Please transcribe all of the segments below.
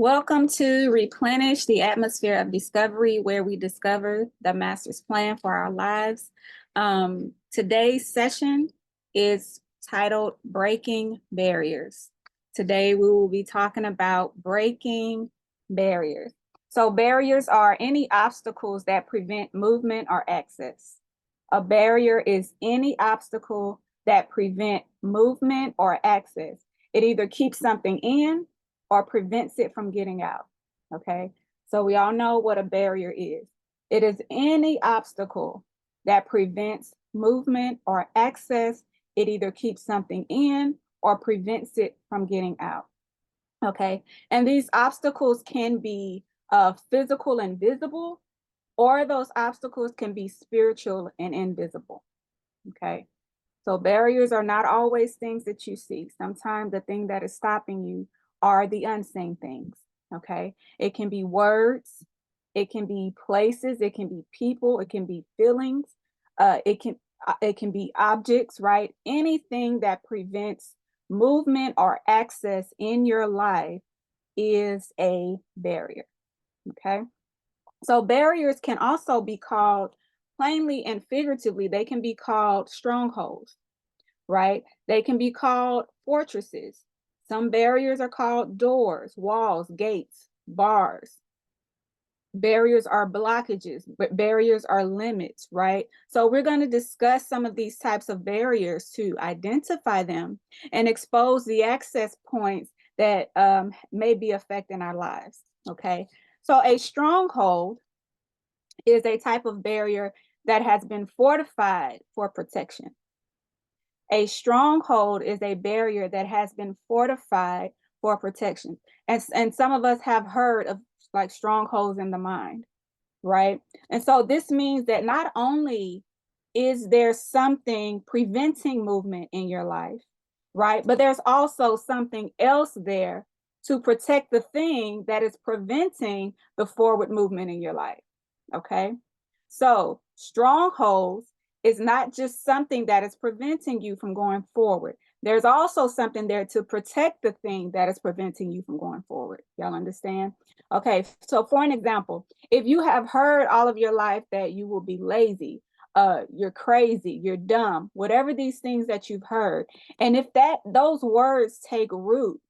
Welcome to Replenish the Atmosphere of Discovery, where we discover the Master's plan for our lives. Today's session is titled Breaking Barriers. Today we will be talking about breaking barriers. So barriers are any obstacles that prevent movement or access. A barrier is any obstacle that prevent movement or access. It either keeps something in or prevents it from getting out. Okay, so we all know what a barrier is. It is any obstacle that prevents movement or access. It either keeps something in or prevents it from getting out. Okay, and these obstacles can be physical and visible, or those obstacles can be spiritual and invisible. Okay, so barriers are not always things that you see. Sometimes the thing that is stopping you are the unseen things. Okay, it can be words, it can be places, it can be people, it can be feelings, it can be objects, right? Anything that prevents movement or access in your life is a barrier. Okay, so barriers can also be called, plainly and figuratively, they can be called strongholds, right? They can be called fortresses. Some barriers are called doors, walls, gates, bars. Barriers are blockages, but barriers are limits, right? So we're going to discuss some of these types of barriers to identify them and expose the access points that may be affecting our lives, okay? So a stronghold is a type of barrier that has been fortified for protection. A stronghold is a barrier that has been fortified for protection. And some of us have heard of like strongholds in the mind, right? And so this means that not only is there something preventing movement in your life, right? But there's also something else there to protect the thing that is preventing the forward movement in your life, okay? So strongholds is not just something that is preventing you from going forward. There's also something there to protect the thing that is preventing you from going forward. Y'all understand? Okay, so for an example, if you have heard all of your life that you will be lazy, you're crazy, you're dumb, whatever these things that you've heard, and if those words take root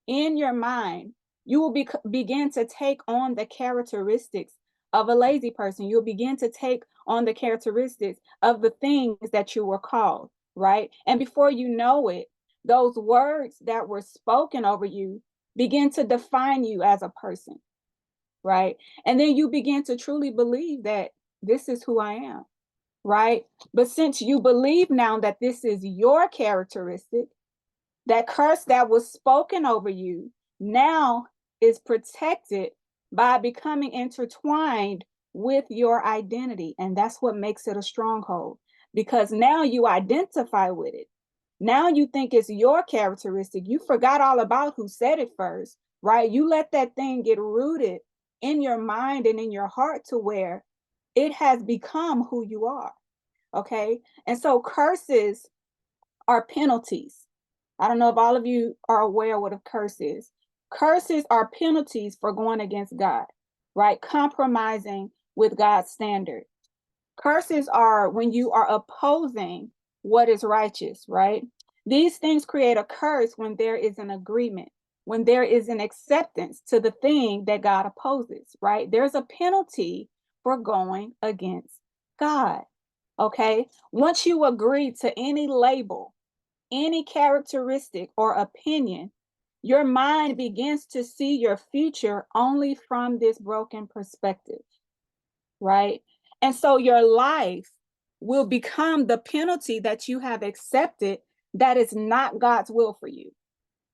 in your mind, you will begin to take on the characteristics of a lazy person. You'll begin to take on the characteristics of the things that you were called, right? And before you know it, those words that were spoken over you begin to define you as a person, right? And then you begin to truly believe that this is who I am, right? But since you believe now that this is your characteristic, that curse that was spoken over you now is protected by becoming intertwined with your identity. And that's what makes it a stronghold, because now you identify with it. Now you think it's your characteristic. You forgot all about who said it first, right? You let that thing get rooted in your mind and in your heart to where it has become who you are. Okay. And so curses are penalties. I don't know if all of you are aware what a curse is. Curses are penalties for going against God, right? Compromising with God's standard. Curses are when you are opposing what is righteous, right? These things create a curse when there is an agreement, when there is an acceptance to the thing that God opposes, right? There's a penalty for going against God, okay? Once you agree to any label, any characteristic or opinion, your mind begins to see your future only from this broken perspective, right? And so your life will become the penalty that you have accepted that is not God's will for you,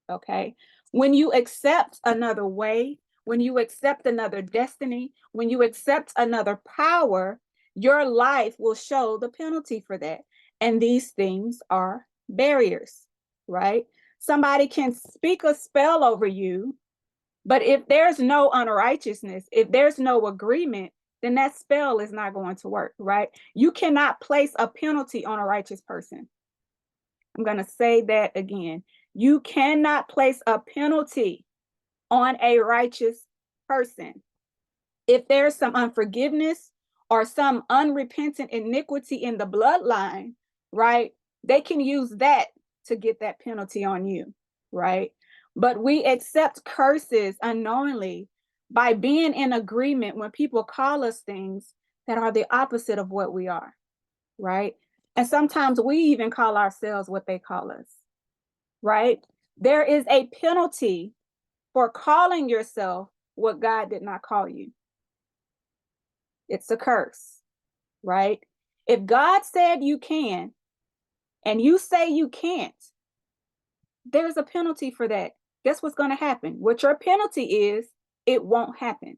okay? When you accept another way, when you accept another destiny, when you accept another power, your life will show the penalty for that. And these things are barriers, right? Somebody can speak a spell over you, but if there's no unrighteousness, if there's no agreement, then that spell is not going to work, right? You cannot place a penalty on a righteous person. I'm going to say that again. You cannot place a penalty on a righteous person. If there's some unforgiveness or some unrepentant iniquity in the bloodline, right, they can use that to get that penalty on you, right? But we accept curses unknowingly by being in agreement when people call us things that are the opposite of what we are, right? And sometimes we even call ourselves what they call us, right? There is a penalty for calling yourself what God did not call you. It's a curse, right? If God said you can and you say you can't, there's a penalty for that. Guess what's going to happen? What your penalty is, it won't happen.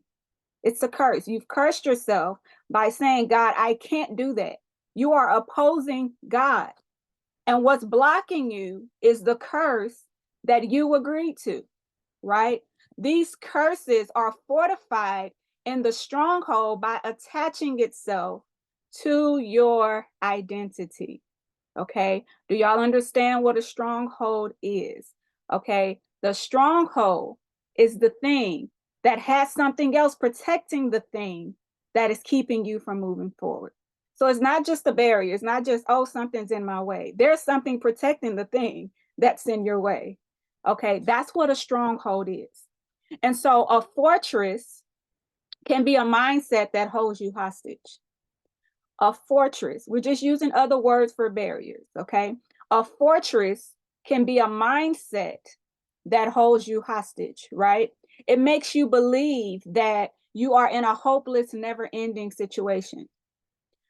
It's a curse. You've cursed yourself by saying, God, I can't do that. You are opposing God. And what's blocking you is the curse that you agreed to, right? These curses are fortified in the stronghold by attaching itself to your identity. Okay. Do y'all understand what a stronghold is? Okay. The stronghold is the thing that has something else protecting the thing that is keeping you from moving forward. So it's not just a barrier. It's not just, oh, something's in my way. There's something protecting the thing that's in your way. Okay. That's what a stronghold is. And so a fortress can be a mindset that holds you hostage. A fortress, we're just using other words for barriers, okay? A fortress can be a mindset that holds you hostage, right? It makes you believe that you are in a hopeless, never-ending situation,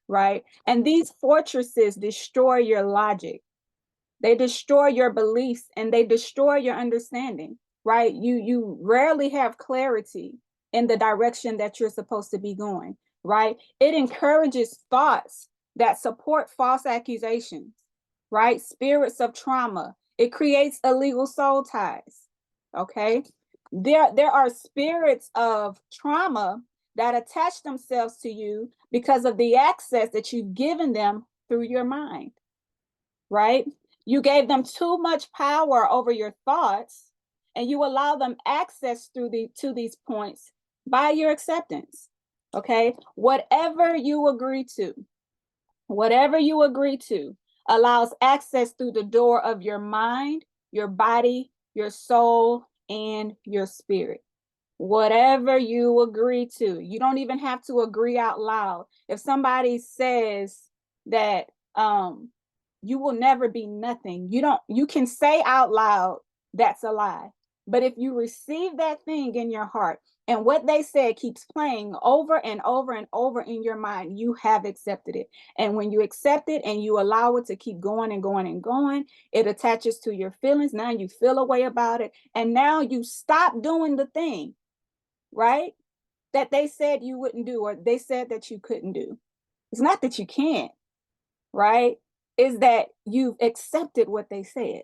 right? And these fortresses destroy your logic. They destroy your beliefs and they destroy your understanding, right? You rarely have clarity in the direction that you're supposed to be going, right? It encourages thoughts that support false accusations, right? Spirits of trauma. It creates illegal soul ties, okay? There are spirits of trauma that attach themselves to you because of the access that you've given them through your mind, right? You gave them too much power over your thoughts and you allow them access to these points by your acceptance. Okay? Whatever you agree to allows access through the door of your mind, your body, your soul, and your spirit. Whatever you agree to. You don't even have to agree out loud. If somebody says that you will never be nothing, you can say out loud that's a lie. But if you receive that thing in your heart and what they said keeps playing over and over and over in your mind, you have accepted it. And when you accept it and you allow it to keep going and going and going, it attaches to your feelings. Now you feel a way about it. And now you stop doing the thing, right? That they said you wouldn't do, or they said that you couldn't do. It's not that you can't, right? Is that you've accepted what they said,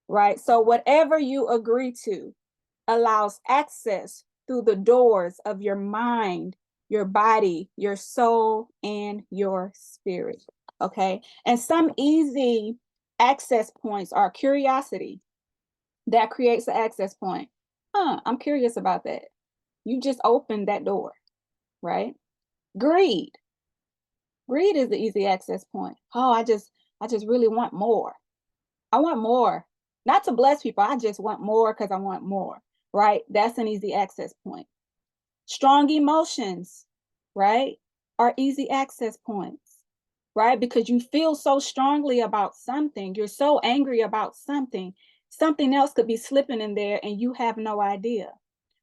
right? So whatever you agree to allows access through the doors of your mind, your body, your soul, and your spirit, okay? And some easy access points are curiosity. That creates an access point. I'm curious about that. You just opened that door, right? Greed. Greed is the easy access point. Oh, I just really want more. I want more. Not to bless people. I just want more because I want more, right? That's an easy access point. Strong emotions, right, are easy access points, right? Because you feel so strongly about something. You're so angry about something. Something else could be slipping in there and you have no idea,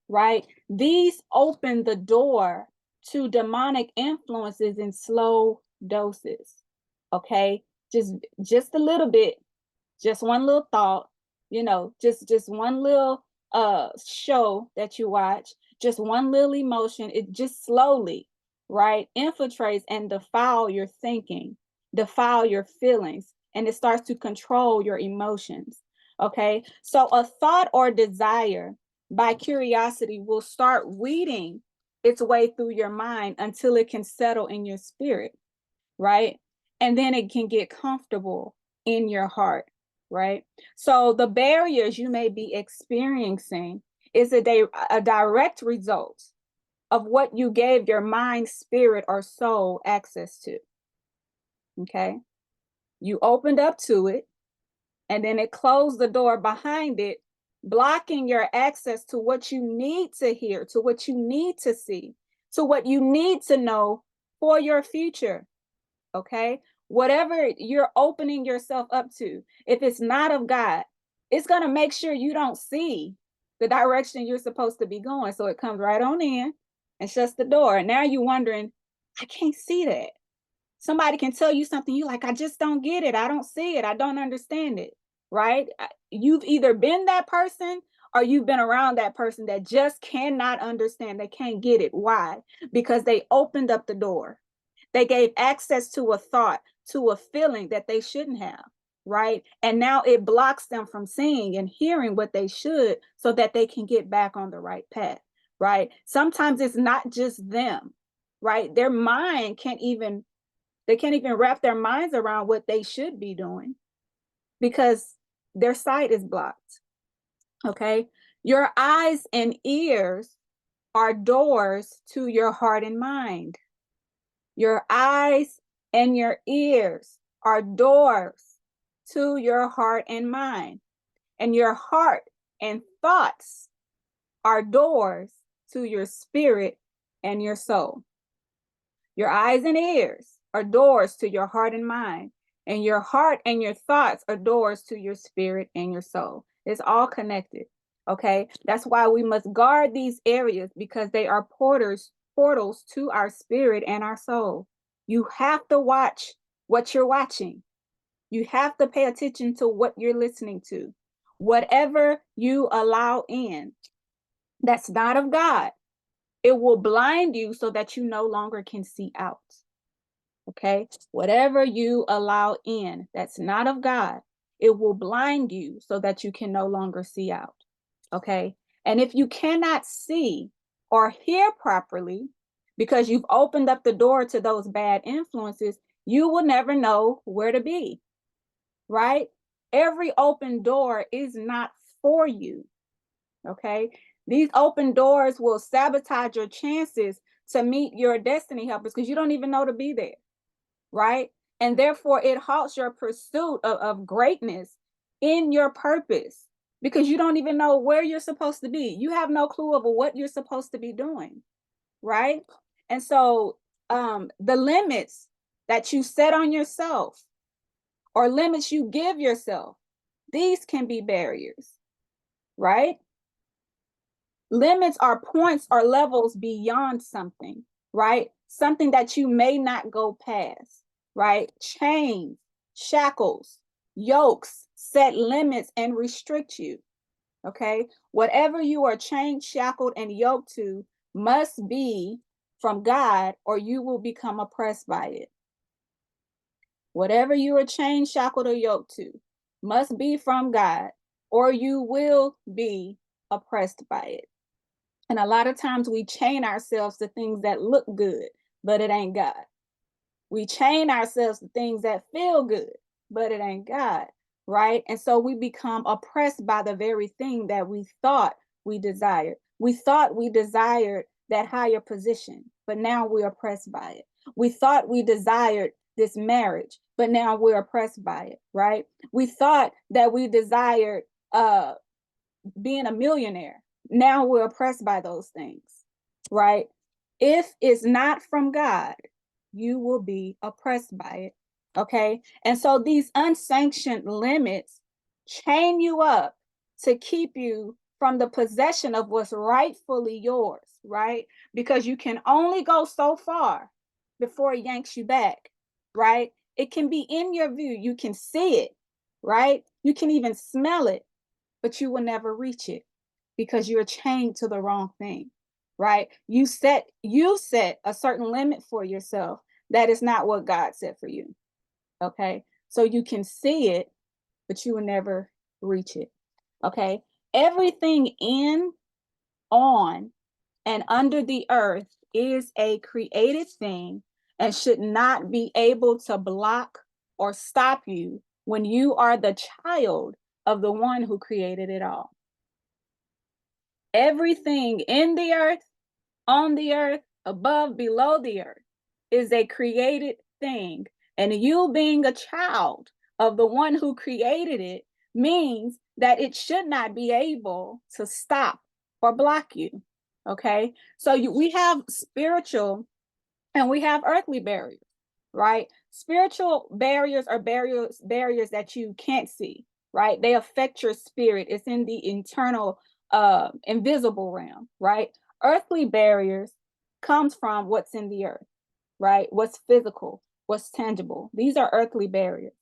right? These open the door to demonic influences in slow doses, okay? Just a little bit, just one little thought, just one little show that you watch, just one little emotion, it just slowly, right, infiltrates and defile your thinking, defile your feelings, and it starts to control your emotions. Okay, so a thought or desire by curiosity will start weeding its way through your mind until it can settle in your spirit, right? And then it can get comfortable in your heart, right? So the barriers you may be experiencing is a direct result of what you gave your mind, spirit, or soul access to. Okay? You opened up to it, and then it closed the door behind it, blocking your access to what you need to hear, to what you need to see, to what you need to know for your future. Okay? Whatever you're opening yourself up to, if it's not of God, it's going to make sure you don't see the direction you're supposed to be going. So it comes right on in and shuts the door. And now you're wondering, I can't see that. Somebody can tell you something, you like, I just don't get it. I don't see it. I don't understand it. Right? You've either been that person or you've been around that person that just cannot understand. They can't get it. Why? Because they opened up the door. They gave access to a thought, to a feeling that they shouldn't have, right? And now it blocks them from seeing and hearing what they should so that they can get back on the right path, right? Sometimes it's not just them, right? Their mind they can't even wrap their minds around what they should be doing because their sight is blocked, okay? Your eyes and ears are doors to your heart and mind. Your eyes and your ears are doors to your heart and mind. And your heart and thoughts are doors to your spirit and your soul. Your eyes and ears are doors to your heart and mind. And your heart and your thoughts are doors to your spirit and your soul. It's all connected. Okay. That's why we must guard these areas because they are portals to our spirit and our soul. You have to watch what you're watching. You have to pay attention to what you're listening to. Whatever you allow in that's not of God, it will blind you so that you no longer can see out. Okay? Whatever you allow in that's not of God, it will blind you so that you can no longer see out. Okay? And if you cannot see or hear properly because you've opened up the door to those bad influences, you will never know where to be. Right? Every open door is not for you. Okay? These open doors will sabotage your chances to meet your destiny helpers because you don't even know to be there. Right? And therefore, it halts your pursuit of greatness in your purpose because you don't even know where you're supposed to be. You have no clue of what you're supposed to be doing. Right? And so the limits that you set on yourself or limits you give yourself, these can be barriers, right? Limits are points or levels beyond something, right? Something that you may not go past, right? Chains, shackles, yokes set limits and restrict you, okay? Whatever you are chained, shackled, and yoked to must be from God or you will become oppressed by it. Whatever you are chained, shackled, or yoked to must be from God, or you will be oppressed by it. And a lot of times we chain ourselves to things that look good, but it ain't God. We chain ourselves to things that feel good, but it ain't God, right? And so we become oppressed by the very thing that we thought we desired. We thought we desired that higher position, but now we're oppressed by it. We thought we desired this marriage, but now we're oppressed by it, right? We thought that we desired being a millionaire. Now we're oppressed by those things, right? If it's not from God, you will be oppressed by it, okay? And so these unsanctioned limits chain you up to keep you from the possession of what's rightfully yours, right? Because you can only go so far before it yanks you back, right? It can be in your view. You can see it, right? You can even smell it, but you will never reach it because you're chained to the wrong thing, right? You set a certain limit for yourself that is not what God set for you, okay? So you can see it, but you will never reach it, okay? Everything in, on, and under the earth is a created thing and should not be able to block or stop you when you are the child of the one who created it all. Everything in the earth, on the earth, above, below the earth is a created thing. And you being a child of the one who created it means that it should not be able to stop or block you. Okay. So we have spiritual and we have earthly barriers, right? Spiritual barriers are barriers that you can't see, right? They affect your spirit. It's in the internal invisible realm, right? Earthly barriers comes from what's in the earth, right? What's physical, what's tangible. These are earthly barriers.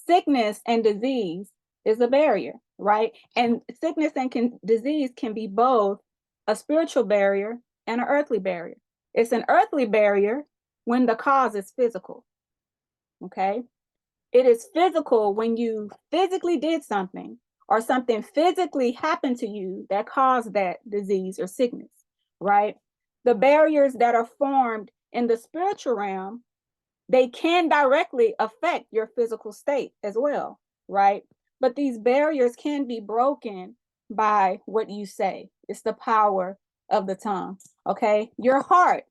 Sickness and disease is a barrier, right? And sickness and disease can be both a spiritual barrier and an earthly barrier. It's an earthly barrier when the cause is physical, okay? It is physical when you physically did something or something physically happened to you that caused that disease or sickness, right? The barriers that are formed in the spiritual realm, they can directly affect your physical state as well, right? But these barriers can be broken by what you say. It's the power of the tongue, okay? Your heart,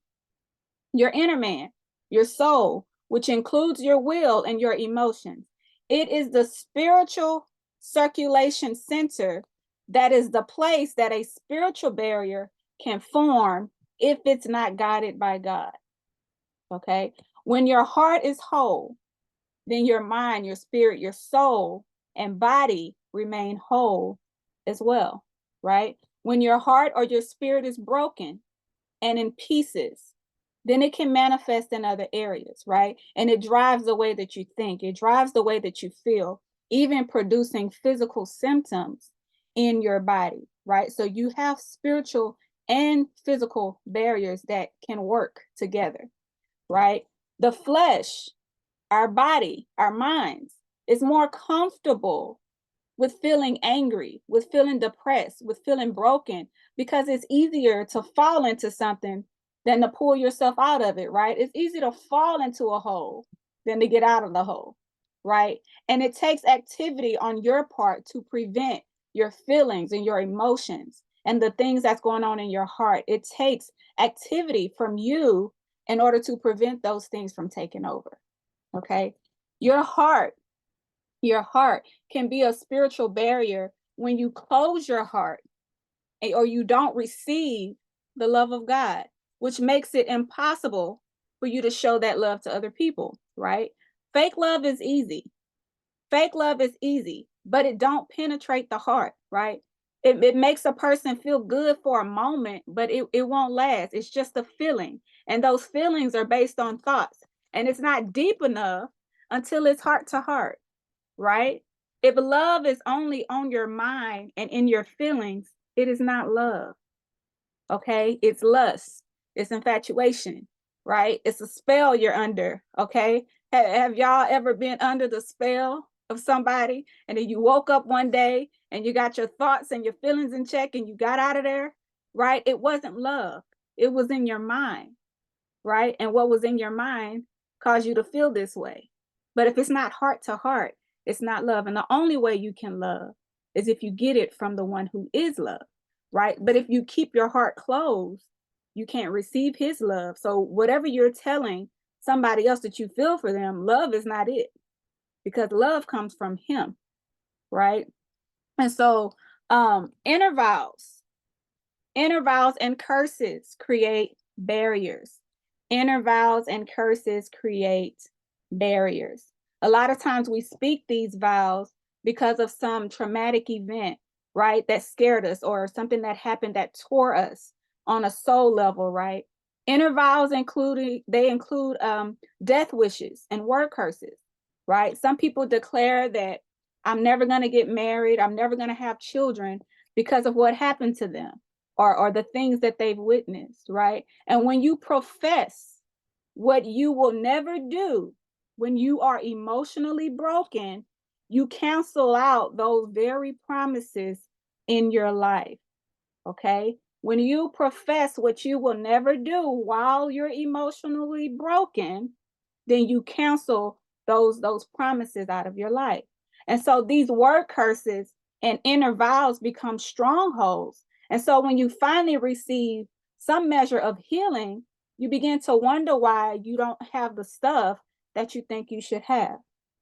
your inner man, your soul, which includes your will and your emotions. It is the spiritual circulation center that is the place that a spiritual barrier can form if it's not guided by God. Okay? When your heart is whole, then your mind, your spirit, your soul, and body remain whole as well, right? When your heart or your spirit is broken and in pieces, then it can manifest in other areas, right? And it drives the way that you think, it drives the way that you feel, even producing physical symptoms in your body, right? So you have spiritual and physical barriers that can work together, right? The flesh, our body, our minds is more comfortable with feeling angry, with feeling depressed, with feeling broken, because it's easier to fall into something than to pull yourself out of it, right? It's easy to fall into a hole than to get out of the hole, right? And it takes activity on your part to prevent your feelings and your emotions and the things that's going on in your heart. It takes activity from you in order to prevent those things from taking over, okay? Your heart can be a spiritual barrier when you close your heart or you don't receive the love of God, which makes it impossible for you to show that love to other people, right? Fake love is easy. Fake love is easy, but it don't penetrate the heart, right? It makes a person feel good for a moment, but it won't last. It's just a feeling. And those feelings are based on thoughts. And it's not deep enough until it's heart to heart, right? If love is only on your mind and in your feelings, it is not love. Okay? It's lust. It's infatuation, right? It's a spell you're under, okay? Have y'all ever been under the spell of somebody and then you woke up one day and you got your thoughts and your feelings in check and you got out of there, right? It wasn't love. It was in your mind, right? And what was in your mind caused you to feel this way. But if it's not heart to heart, it's not love. And the only way you can love is if you get it from the one who is love, right? But if you keep your heart closed, you can't receive his love. So whatever you're telling somebody else that you feel for them, love is not it, because love comes from him, right? And so inner vows and curses create barriers. Inner vows and curses create barriers. A lot of times we speak these vows because of some traumatic event, right? That scared us, or something that happened that tore us on a soul level, right? Inner vows include death wishes and word curses, right? Some people declare that I'm never going to get married, I'm never going to have children because of what happened to them, or the things that they've witnessed, right? And when you profess what you will never do, when you are emotionally broken, you cancel out those very promises in your life, okay? When you profess what you will never do while you're emotionally broken, then you cancel those promises out of your life. And so these word curses and inner vows become strongholds, And so when you finally receive some measure of healing, you begin to wonder why you don't have the stuff that you think you should have,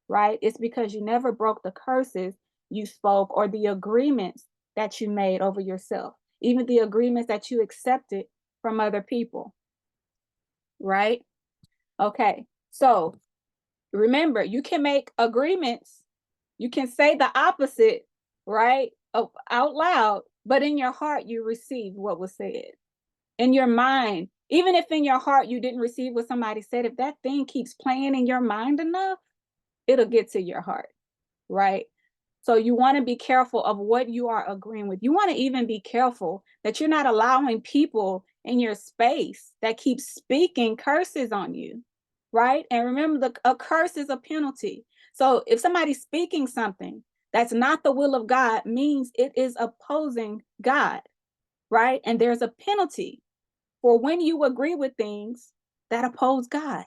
right? It's because you never broke the curses you spoke or the agreements that you made over yourself, even the agreements that you accepted from other people, right? Okay, so remember, you can make agreements, you can say the opposite, right, out loud, but in your heart, you received what was said. In your mind, even if in your heart you didn't receive what somebody said, if that thing keeps playing in your mind enough, it'll get to your heart, right? So you want to be careful of what you are agreeing with. You want to even be careful that you're not allowing people in your space that keep speaking curses on you, right? And remember, a curse is a penalty. So if somebody's speaking something that's not the will of God, means it is opposing God, right? And there's a penalty for when you agree with things that oppose God,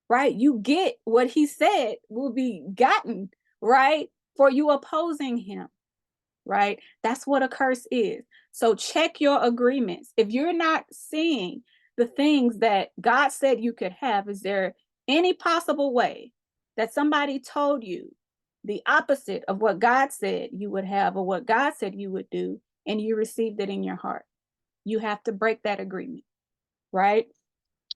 right? You get what he said will be gotten, right? For you opposing him, right? That's what a curse is. So check your agreements. If you're not seeing the things that God said you could have, is there any possible way that somebody told you the opposite of what God said you would have or what God said you would do, and you received it in your heart? You have to break that agreement, right?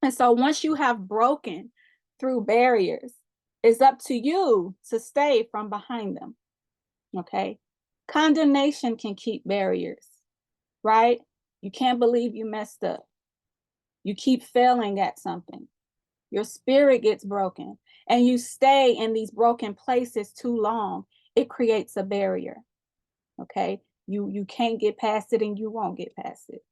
And so once you have broken through barriers, it's up to you to stay from behind them, okay? Condemnation can keep barriers, right? You can't believe you messed up. You keep failing at something. Your spirit gets broken and you stay in these broken places too long. It creates a barrier, okay? You can't get past it and you won't get past it,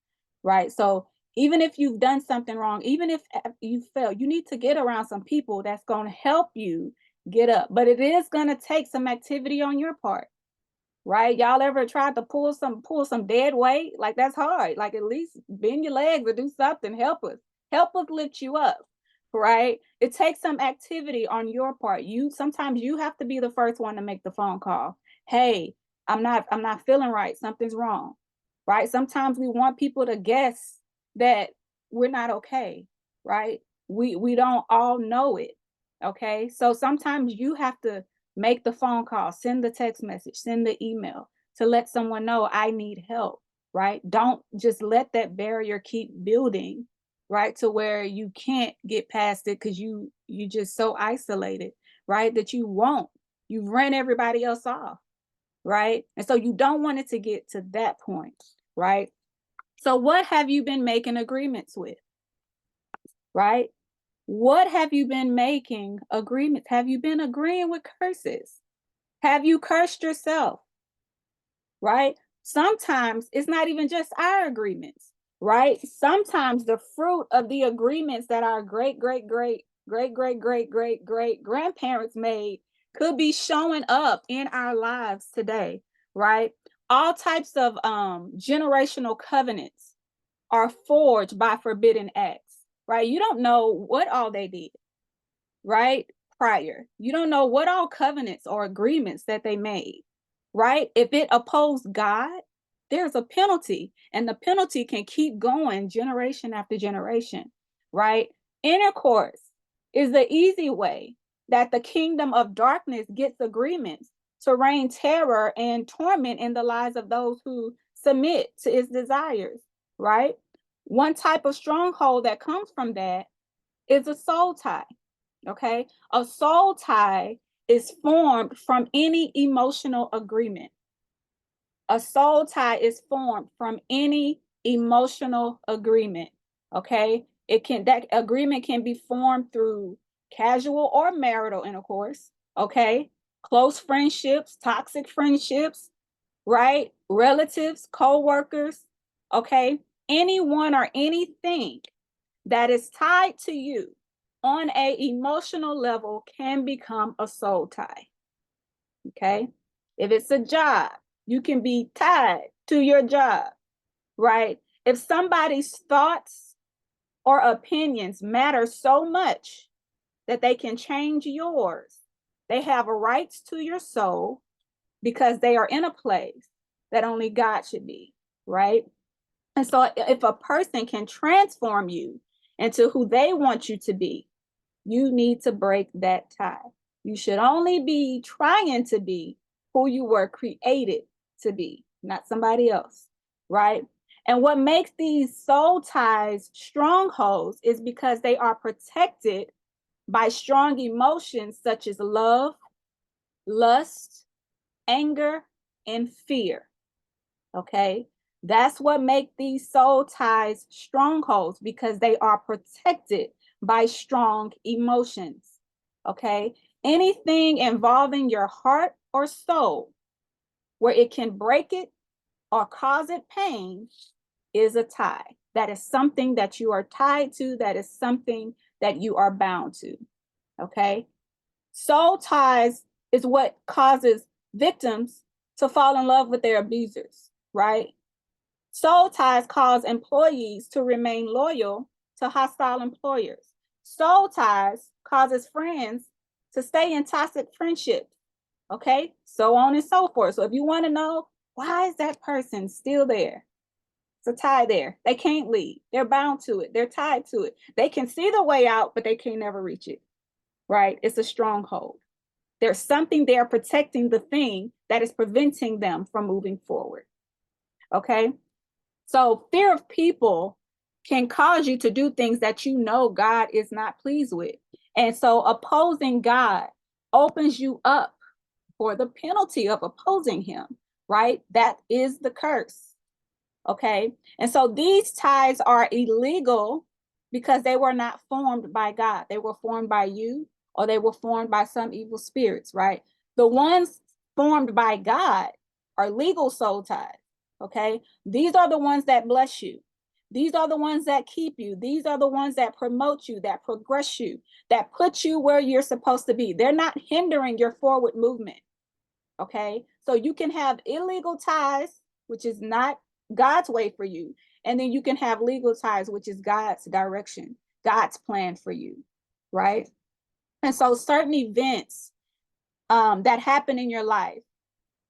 right? So even if you've done something wrong, even if you fail, you need to get around some people that's going to help you get up. But it is going to take some activity on your part, right? Y'all ever tried to pull some dead weight? Like, that's hard. Like, at least bend your legs or do something. Help us lift you up, right? It takes some activity on your part. Sometimes you have to be the first one to make the phone call. Hey, I'm not feeling right. Something's wrong, right? Sometimes we want people to guess that we're not okay, right? We don't all know it. Okay, so sometimes you have to make the phone call, send the text message, send the email to let someone know I need help, right? Don't just let that barrier keep building, right? To where you can't get past it because you just so isolated, right? That you won't. You've ran everybody else off, right? And so you don't want it to get to that point, right? So what have you been making agreements with, right? What have you been making agreements? Have you been agreeing with curses? Have you cursed yourself? Right? Sometimes it's not even just our agreements, right? Sometimes the fruit of the agreements that our great grandparents made could be showing up in our lives today, right? All types of generational covenants are forged by forbidden acts, right? You don't know what all they did, right? Prior. You don't know what all covenants or agreements that they made, right? If it opposed God, there's a penalty, and the penalty can keep going generation after generation, right? Intercourse is the easy way that the kingdom of darkness gets agreements to rain terror and torment in the lives of those who submit to its desires, right? One type of stronghold that comes from that is a soul tie. Okay, a soul tie is formed from any emotional agreement. A soul tie is formed from any emotional agreement. Okay, that agreement can be formed through casual or marital intercourse. Okay, close friendships, toxic friendships, right? Relatives, co-workers. Okay, anyone or anything that is tied to you on a emotional level can become a soul tie. Okay, if it's a job, you can be tied to your job, right? If somebody's thoughts or opinions matter so much that they can change yours, they have a rights to your soul because they are in a place that only God should be, right? And so if a person can transform you into who they want you to be, you need to break that tie. You should only be trying to be who you were created to be, not somebody else, right? And what makes these soul ties strongholds is because they are protected by strong emotions such as love, lust, anger, and fear. Okay? That's what makes these soul ties strongholds, because they are protected by strong emotions. Okay? Anything involving your heart or soul where it can break it or cause it pain is a tie. That is something that you are tied to. That is something that you are bound to. Okay? Soul ties is what causes victims to fall in love with their abusers, right? Soul ties cause employees to remain loyal to hostile employers. Soul ties causes friends to stay in toxic friendships, okay? So on and so forth. So if you want to know, why is that person still there? It's a tie there. They can't leave. They're bound to it. They're tied to it. They can see the way out, but they can never reach it, right? It's a stronghold. There's something there protecting the thing that is preventing them from moving forward, okay? So fear of people can cause you to do things that you know God is not pleased with. And so opposing God opens you up for the penalty of opposing him, right? That is the curse. Okay. And so these ties are illegal because they were not formed by God. They were formed by you, or they were formed by some evil spirits, right? The ones formed by God are legal soul ties. Okay. These are the ones that bless you. These are the ones that keep you. These are the ones that promote you, that progress you, that put you where you're supposed to be. They're not hindering your forward movement. Okay. So you can have illegal ties, which is not God's way for you. And then you can have legal ties, which is God's direction, God's plan for you. Right. And so certain events that happen in your life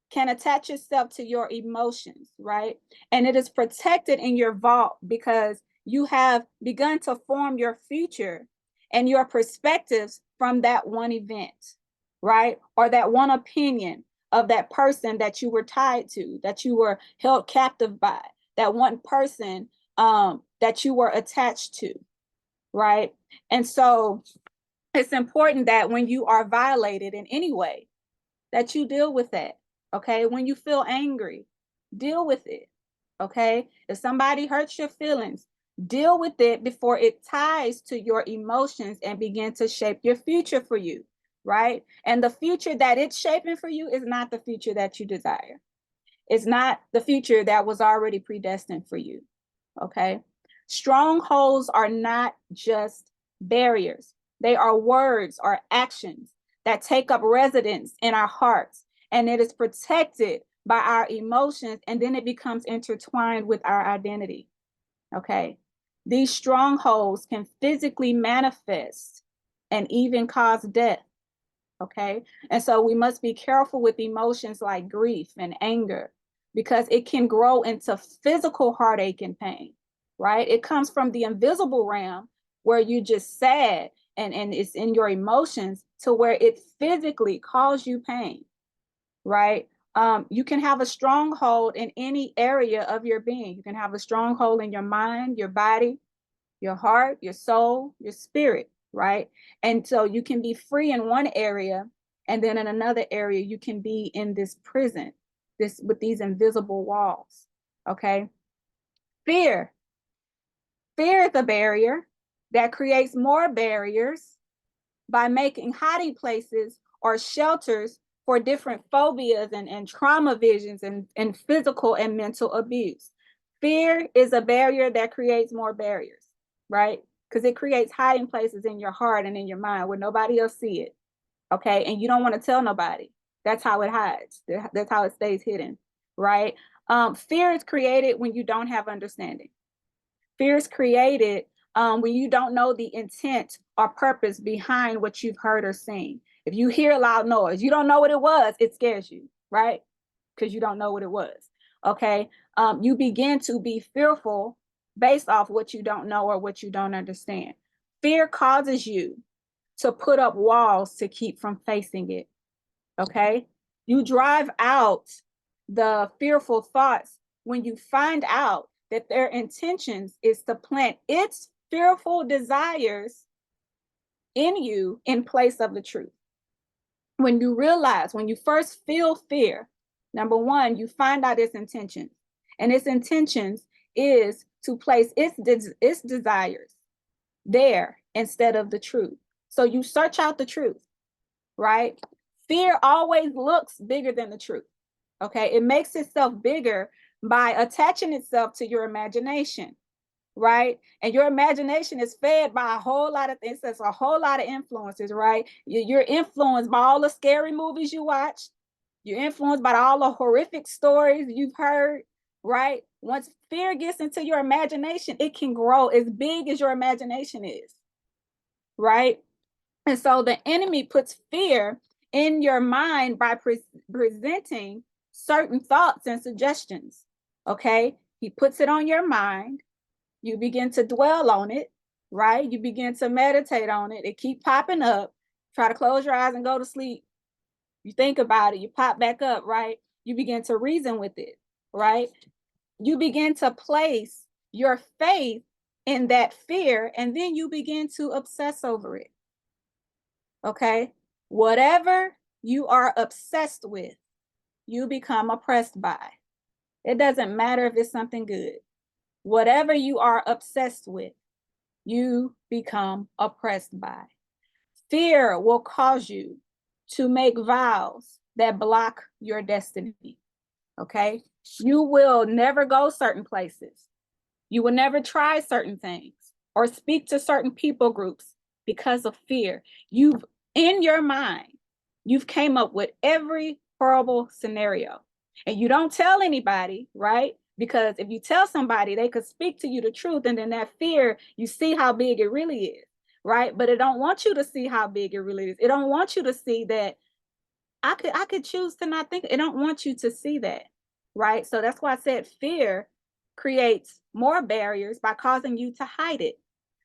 can attach itself to your emotions, right? And it is protected in your vault because you have begun to form your future and your perspectives from that one event, right? Or that one opinion of that person that you were tied to, that you were held captive by, that one person that you were attached to, right? And so it's important that when you are violated in any way, that you deal with that. Okay. When you feel angry, deal with it. Okay. If somebody hurts your feelings, deal with it before it ties to your emotions and begin to shape your future for you. Right. And the future that it's shaping for you is not the future that you desire. It's not the future that was already predestined for you. Okay. Strongholds are not just barriers, they are words or actions that take up residence in our hearts, and it is protected by our emotions, and then it becomes intertwined with our identity. Okay. These strongholds can physically manifest and even cause death. Okay. And so we must be careful with emotions like grief and anger, because it can grow into physical heartache and pain, right? It comes from the invisible realm where you just sad and it's in your emotions to where it physically causes you pain, right? You can have a stronghold in any area of your being. You can have a stronghold in your mind, your body, your heart, your soul, your spirit, right? And so you can be free in one area, and then in another area, you can be in this prison, this with these invisible walls. Okay. Fear. Fear is a barrier that creates more barriers by making hiding places or shelters for different phobias and trauma visions and physical and mental abuse. Fear is a barrier that creates more barriers, right? Because it creates hiding places in your heart and in your mind where nobody else see it, okay? And you don't want to tell nobody. That's how it hides. That's how it stays hidden, right? Fear is created when you don't have understanding. Fear is created when you don't know the intent or purpose behind what you've heard or seen. If you hear a loud noise, you don't know what it was, it scares you, right? Because you don't know what it was. Okay. You begin to be fearful based off what you don't know or what you don't understand. Fear causes you to put up walls to keep from facing it. Okay. You drive out the fearful thoughts when you find out that their intentions is to plant its fearful desires in you in place of the truth. When you realize, when you first feel fear, number one, you find out its intentions. And its intentions is to place its desires there instead of the truth. So you search out the truth, right? Fear always looks bigger than the truth. Okay. It makes itself bigger by attaching itself to your imagination, right? And your imagination is fed by a whole lot of things. There's a whole lot of influences, right? You're influenced by all the scary movies you watch. You're influenced by all the horrific stories you've heard, right? Once fear gets into your imagination, it can grow as big as your imagination is, right? And so the enemy puts fear in your mind by presenting certain thoughts and suggestions, okay? He puts it on your mind. You begin to dwell on it, right? You begin to meditate on it. It keep popping up. Try to close your eyes and go to sleep. You think about it, you pop back up, right? You begin to reason with it, right? You begin to place your faith in that fear, and then you begin to obsess over it, okay? Whatever you are obsessed with, you become oppressed by. It doesn't matter if it's something good. Whatever you are obsessed with, you become oppressed by. Fear will cause you to make vows that block your destiny, okay? You will never go certain places. You will never try certain things or speak to certain people groups because of fear. In your mind, you've came up with every horrible scenario, and you don't tell anybody, right? Because if you tell somebody, they could speak to you the truth, and then that fear, you see how big it really is, right? But it don't want you to see how big it really is. It don't want you to see that I could choose to not think. It don't want you to see that, right? So that's why I said fear creates more barriers by causing you to hide it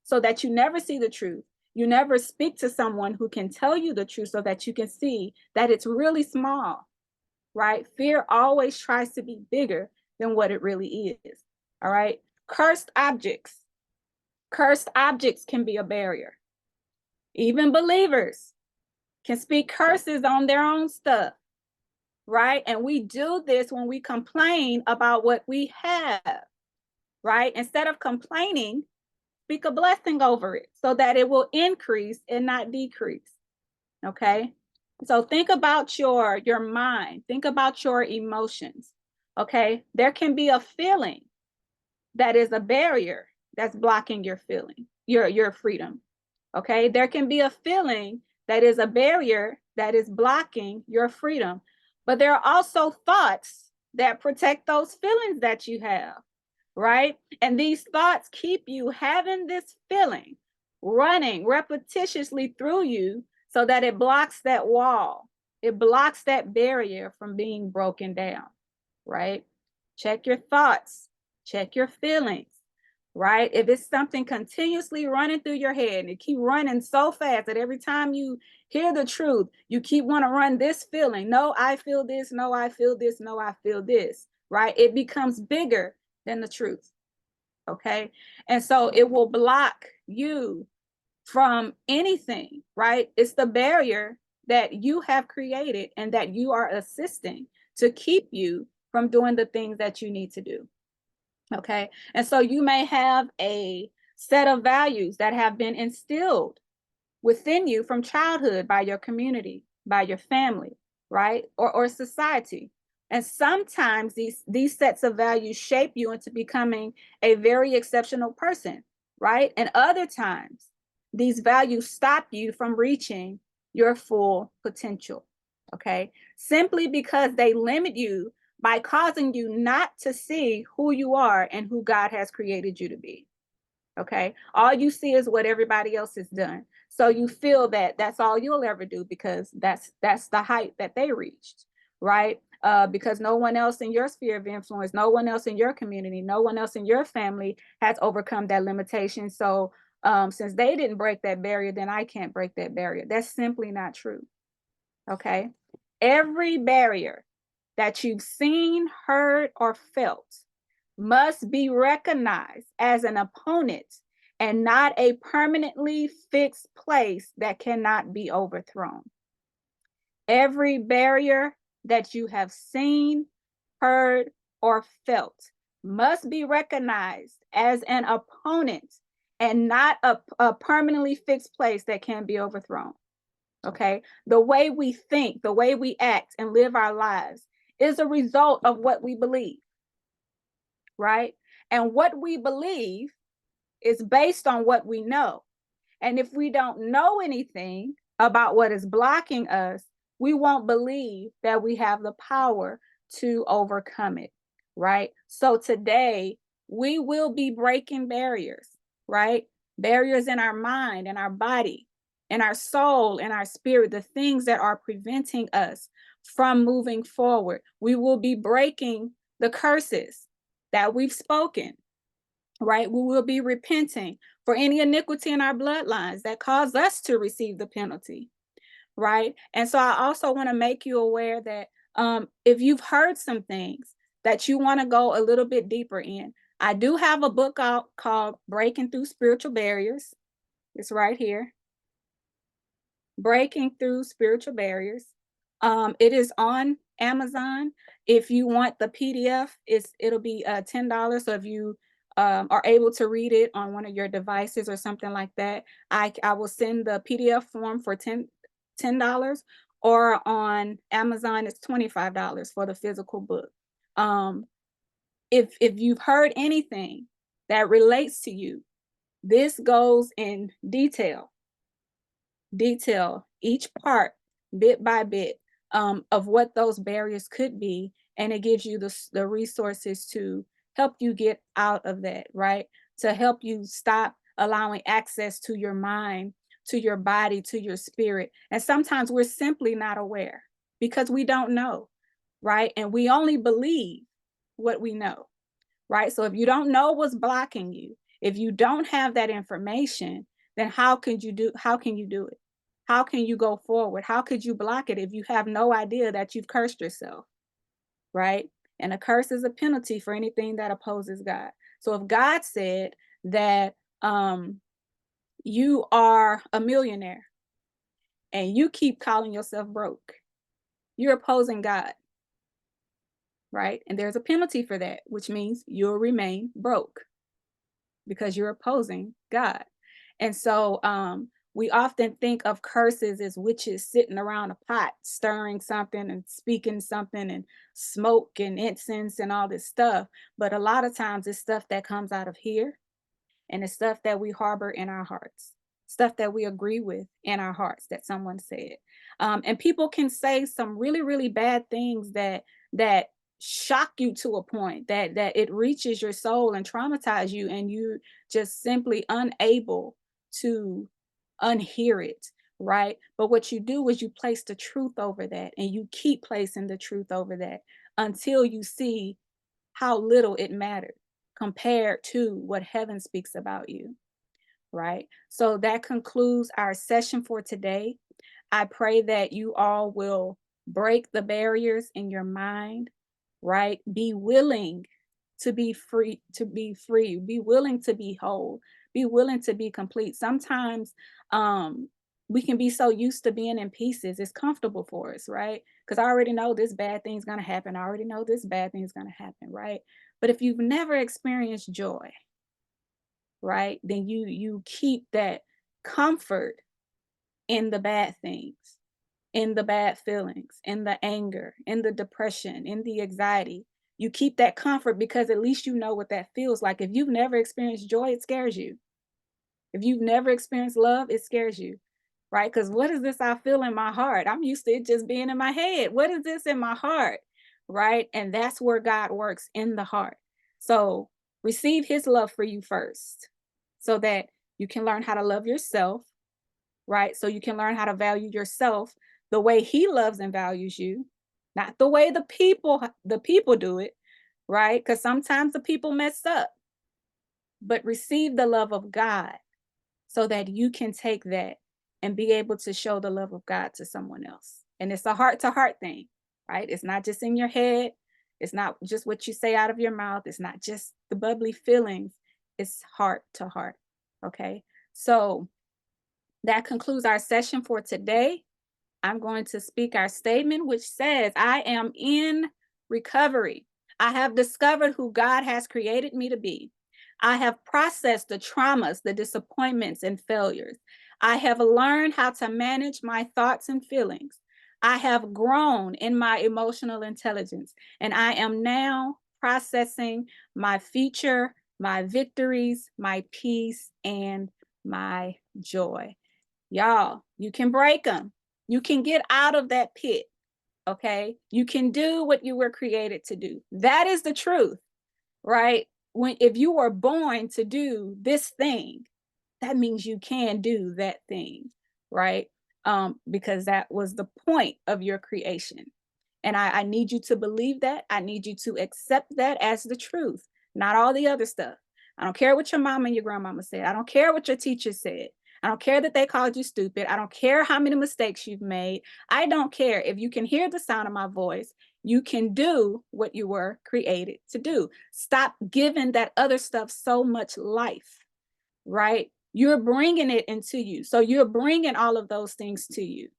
so that you never see the truth. You never speak to someone who can tell you the truth so that you can see that it's really small, right? Fear always tries to be bigger than what it really is, all right? Cursed objects. Cursed objects can be a barrier. Even believers can speak curses on their own stuff, right? And we do this when we complain about what we have, right? Instead of complaining, speak a blessing over it so that it will increase and not decrease, okay? So think about your mind, think about your emotions, okay? There can be a feeling that is a barrier that's blocking your feeling, your freedom, okay? There can be a feeling that is a barrier that is blocking your freedom, but there are also thoughts that protect those feelings that you have, right? And these thoughts keep you having this feeling running repetitiously through you so that it blocks that wall. It blocks that barrier from being broken down, right? Check your thoughts, check your feelings, right? If it's something continuously running through your head and it keep running so fast that every time you hear the truth, you keep want to run this feeling. No, I feel this. No, I feel this. No, I feel this, right? It becomes bigger than the truth, okay? And so it will block you from anything, right? It's the barrier that you have created and that you are assisting to keep you from doing the things that you need to do, okay? And so you may have a set of values that have been instilled within you from childhood by your community, by your family, right? Or society. And sometimes these sets of values shape you into becoming a very exceptional person, right? And other times, these values stop you from reaching your full potential, okay? Simply because they limit you by causing you not to see who you are and who God has created you to be, okay? All you see is what everybody else has done. So you feel that that's all you'll ever do because that's the height that they reached, right? because no one else in your sphere of influence, no one else in your community, no one else in your family has overcome that limitation. So since they didn't break that barrier, then I can't break that barrier. That's simply not true. Okay. Every barrier that you've seen, heard, or felt must be recognized as an opponent and not a permanently fixed place that cannot be overthrown. Every barrier that you have seen, heard, or felt must be recognized as an opponent and not a permanently fixed place that can be overthrown. Okay. The way we think, the way we act and live our lives is a result of what we believe, right? And what we believe is based on what we know. And if we don't know anything about what is blocking us, we won't believe that we have the power to overcome it, right? So today, we will be breaking barriers, right? Barriers in our mind, in our body, in our soul, in our spirit, the things that are preventing us from moving forward. We will be breaking the curses that we've spoken, right? We will be repenting for any iniquity in our bloodlines that cause us to receive the penalty, right? And so I also want to make you aware that if you've heard some things that you want to go a little bit deeper in, I do have a book out called Breaking Through Spiritual Barriers. It's right here. Breaking Through Spiritual Barriers. It is on Amazon. If you want the PDF, it'll be $10. So if you are able to read it on one of your devices or something like that, I will send the PDF form for $10, or on Amazon it's $25 for the physical book. If you've heard anything that relates to you, this goes in detail each part, bit by bit, of what those barriers could be, and it gives you the resources to help you get out of that, right? To help you stop allowing access to your mind, to your body, to your spirit. And sometimes we're simply not aware because we don't know, right? And we only believe what we know, right? So if you don't know what's blocking you, if you don't have that information, then how can you do it? How can you go forward? How could you block it if you have no idea that you've cursed yourself, right? And a curse is a penalty for anything that opposes God. So if God said that you are a millionaire and you keep calling yourself broke, you're opposing God, right? And there's a penalty for that, which means you'll remain broke because you're opposing God. And so we often think of curses as witches sitting around a pot, stirring something and speaking something and smoke and incense and all this stuff. But a lot of times it's stuff that comes out of here, and it's stuff that we harbor in our hearts, stuff that we agree with in our hearts that someone said. And people can say some really, really bad things that shock you to a point that it reaches your soul and traumatize you, and you just simply unable to unhear it, right? But what you do is you place the truth over that, and you keep placing the truth over that until you see how little it mattered compared to what heaven speaks about you, right? So that concludes our session for today. I pray that you all will break the barriers in your mind, right? Be willing to be free, be willing to be whole, be willing to be complete. Sometimes we can be so used to being in pieces, it's comfortable for us, right? Because I already know this bad thing's gonna happen. I already know this bad thing's gonna happen, right? But if you've never experienced joy, right, then you keep that comfort in the bad things, in the bad feelings, in the anger, in the depression, in the anxiety. You keep that comfort because at least you know what that feels like. If you've never experienced joy, it scares you. If you've never experienced love, it scares you, right? Because what is this I feel in my heart? I'm used to it just being in my head. What is this in my heart, right? And that's where God works, in the heart. So receive his love for you first so that you can learn how to love yourself, right? So you can learn how to value yourself the way he loves and values you. not the way the people do it, right? Because sometimes the people mess up, but receive the love of God so that you can take that and be able to show the love of God to someone else. And it's a heart to heart thing, right? It's not just in your head. It's not just what you say out of your mouth. It's not just the bubbly feelings. It's heart to heart. Okay. So that concludes our session for today. I'm going to speak our statement, which says, I am in recovery. I have discovered who God has created me to be. I have processed the traumas, the disappointments, and failures. I have learned how to manage my thoughts and feelings. I have grown in my emotional intelligence, and I am now processing my future, my victories, my peace, and my joy. Y'all, you can break them. You can get out of that pit. Okay. You can do what you were created to do. That is the truth, right? If you were born to do this thing, that means you can do that thing, right? Because that was the point of your creation. And I need you to believe that. I need you to accept that as the truth, not all the other stuff. I don't care what your mama and your grandmama said. I don't care what your teacher said. I don't care that they called you stupid. I don't care how many mistakes you've made. I don't care. If you can hear the sound of my voice, you can do what you were created to do. Stop giving that other stuff so much life, right? You're bringing it into you. So you're bringing all of those things to you,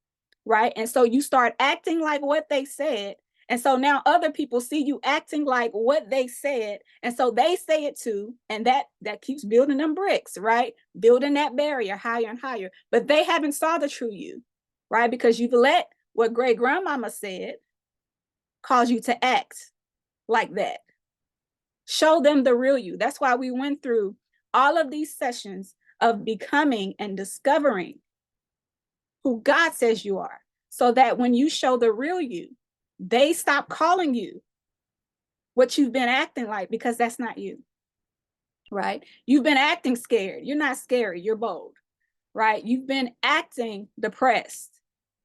right? And so you start acting like what they said. And so now other people see you acting like what they said. And so they say it too. And that keeps building them bricks, right? Building that barrier higher and higher. But they haven't saw the true you, right? Because you've let what great grandmama said cause you to act like that. Show them the real you. That's why we went through all of these sessions of becoming and discovering who God says you are, so that when you show the real you, they stop calling you what you've been acting like, because that's not you, right? You've been acting scared. You're not scary, you're bold, right? You've been acting depressed,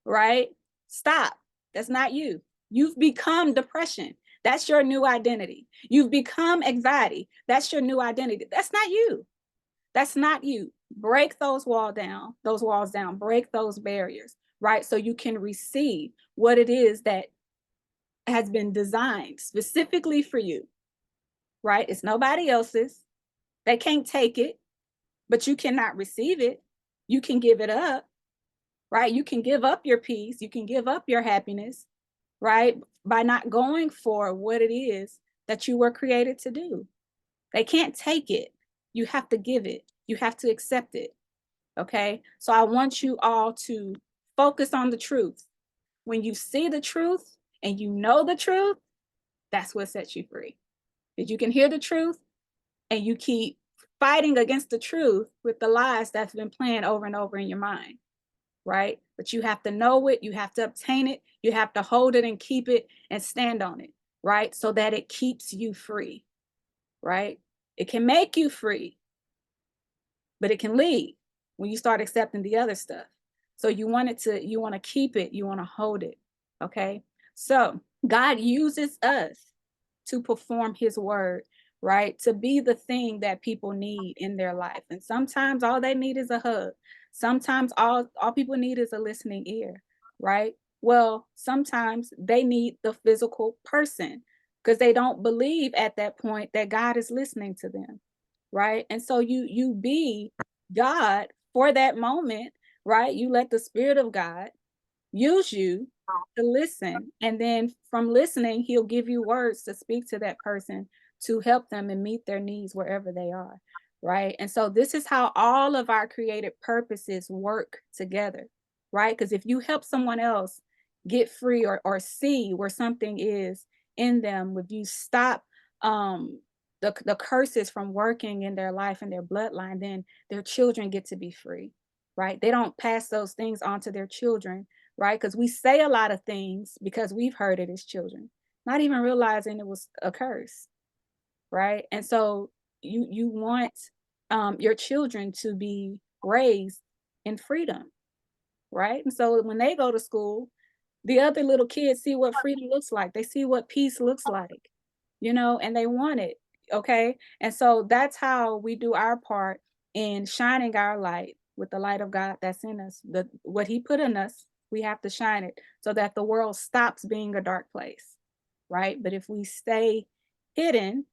right? Stop. That's not you. You've become depression. That's your new identity. You've become anxiety. That's your new identity. That's not you. That's not you. Break those walls down, break those barriers, right? So you can receive what it is that has been designed specifically for you, right? It's nobody else's. They can't take it, but you cannot receive it. You can give it up, right? You can give up your peace. You can give up your happiness, right? By not going for what it is that you were created to do. They can't take it. You have to give it. You have to accept it. Okay. So I want you all to focus on the truth. When you see the truth and you know the truth, that's what sets you free. If you can hear the truth and you keep fighting against the truth with the lies that's been playing over and over in your mind, right? But you have to know it, you have to obtain it, you have to hold it and keep it and stand on it, right? So that it keeps you free, right? It can make you free, but it can leave when you start accepting the other stuff. So you want to keep it, you want to hold it. Okay. So God uses us to perform his word, right? To be the thing that people need in their life. And sometimes all they need is a hug. Sometimes all people need is a listening ear, right? Well, sometimes they need the physical person because they don't believe at that point that God is listening to them, right? And so you be God for that moment, right? You let the Spirit of God use you to listen, and then from listening, he'll give you words to speak to that person to help them and meet their needs wherever they are, right? And so this is how all of our creative purposes work together, right? Because if you help someone else get free or see where something is in them, if you stop the curses from working in their life and their bloodline, then their children get to be free, right? They don't pass those things on to their children, right? Because we say a lot of things because we've heard it as children, not even realizing it was a curse, right? And so you want your children to be raised in freedom, right? And so when they go to school, The other little kids see what freedom looks like. They see what peace looks like, and they want it. Okay. And so that's how we do our part in shining our light with the light of God that's in us. What he put in us, we have to shine it so that the world stops being a dark place. Right. But if we stay hidden,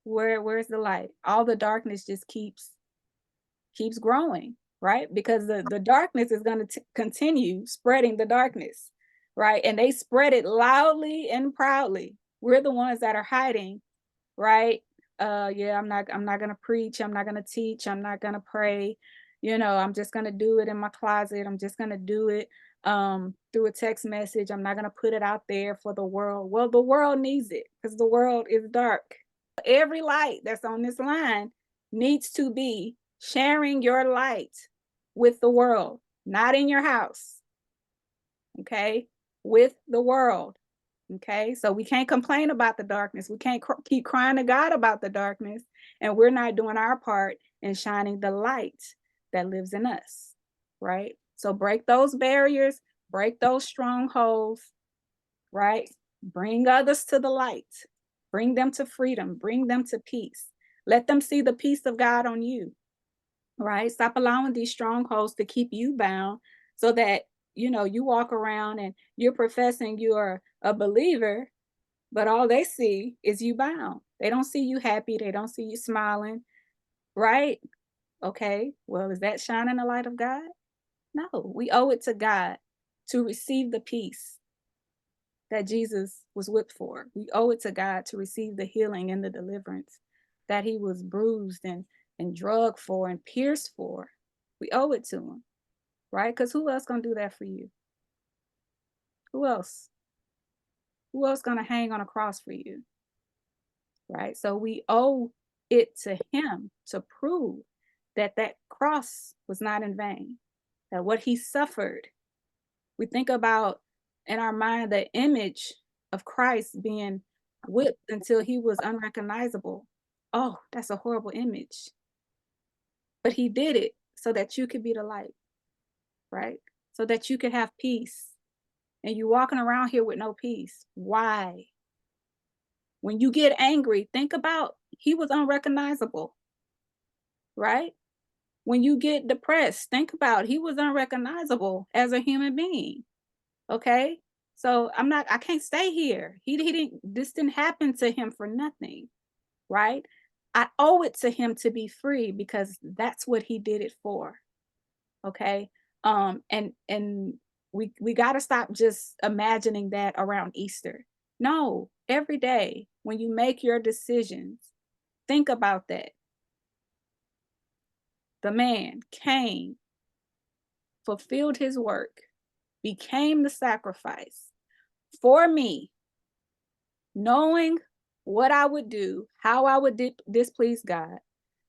where's the light? All the darkness just keeps growing, right? Because the darkness is going to continue spreading the darkness, right? And they spread it loudly and proudly. We're the ones that are hiding, right? Yeah, I'm not going to preach, I'm not going to teach, I'm not going to pray. I'm just going to do it in my closet. I'm just going to do it through a text message. I'm not going to put it out there for the world. Well, the world needs it because the world is dark. Every light that's on this line needs to be sharing your light with the world, not in your house, okay? With the world, okay? So we can't complain about the darkness. We can't keep crying to God about the darkness, and we're not doing our part in shining the light that lives in us, right? So break those barriers, break those strongholds, right? Bring others to the light. Bring them to freedom. Bring them to peace. Let them see the peace of God on you, right? Stop allowing these strongholds to keep you bound so that, you walk around and you're professing you're a believer, but all they see is you bound. They don't see you happy. They don't see you smiling, right? Okay. Well, is that shining the light of God? No, we owe it to God to receive the peace that Jesus was whipped for. We owe it to God to receive the healing and the deliverance that he was bruised and drugged for and pierced for. We owe it to him, right? Because who else gonna do that for you? Who else? Who else gonna hang on a cross for you? Right? So we owe it to him to prove that that cross was not in vain, that what he suffered. We think about in our mind the image of Christ being whipped until he was unrecognizable. Oh, that's a horrible image. But he did it so that you could be the light, right? So that you could have peace. And you walking around here with no peace. Why? When you get angry, think about he was unrecognizable, right? When you get depressed, think about he was unrecognizable as a human being. Okay? So I can't stay here. This didn't happen to him for nothing, right? I owe it to him to be free because that's what he did it for. Okay? And we got to stop just imagining that around Easter. No, every day when you make your decisions, think about that. The man came, fulfilled his work, became the sacrifice for me, knowing what I would do, how I would displease God,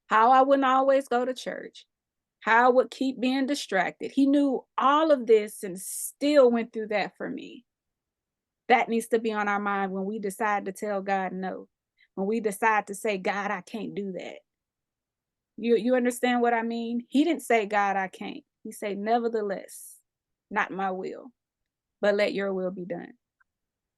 how I wouldn't always go to church, how I would keep being distracted. He knew all of this and still went through that for me. That needs to be on our mind when we decide to tell God no, when we decide to say, God, I can't do that. You understand what I mean? He didn't say, God, I can't. He said, nevertheless, not my will, but let your will be done.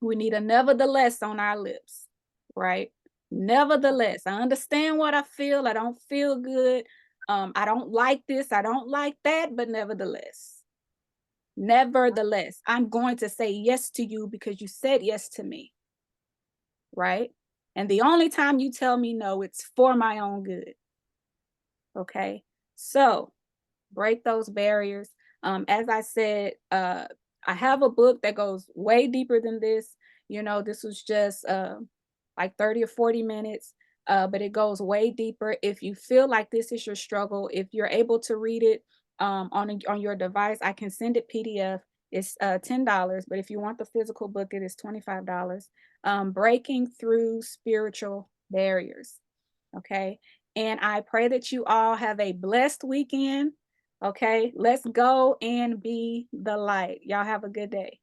We need a nevertheless on our lips, right? Nevertheless, I understand what I feel. I don't feel good. I don't like this. I don't like that, but nevertheless, I'm going to say yes to you because you said yes to me, right? And the only time you tell me no, it's for my own good. Okay. So break those barriers. As I said, I have a book that goes way deeper than this. This was just like 30 or 40 minutes, but it goes way deeper. If you feel like this is your struggle, if you're able to read it on your device, I can send it PDF. It's $10, but if you want the physical book, it is $25. Breaking through spiritual barriers. Okay. And I pray that you all have a blessed weekend. Okay. Let's go and be the light. Y'all have a good day.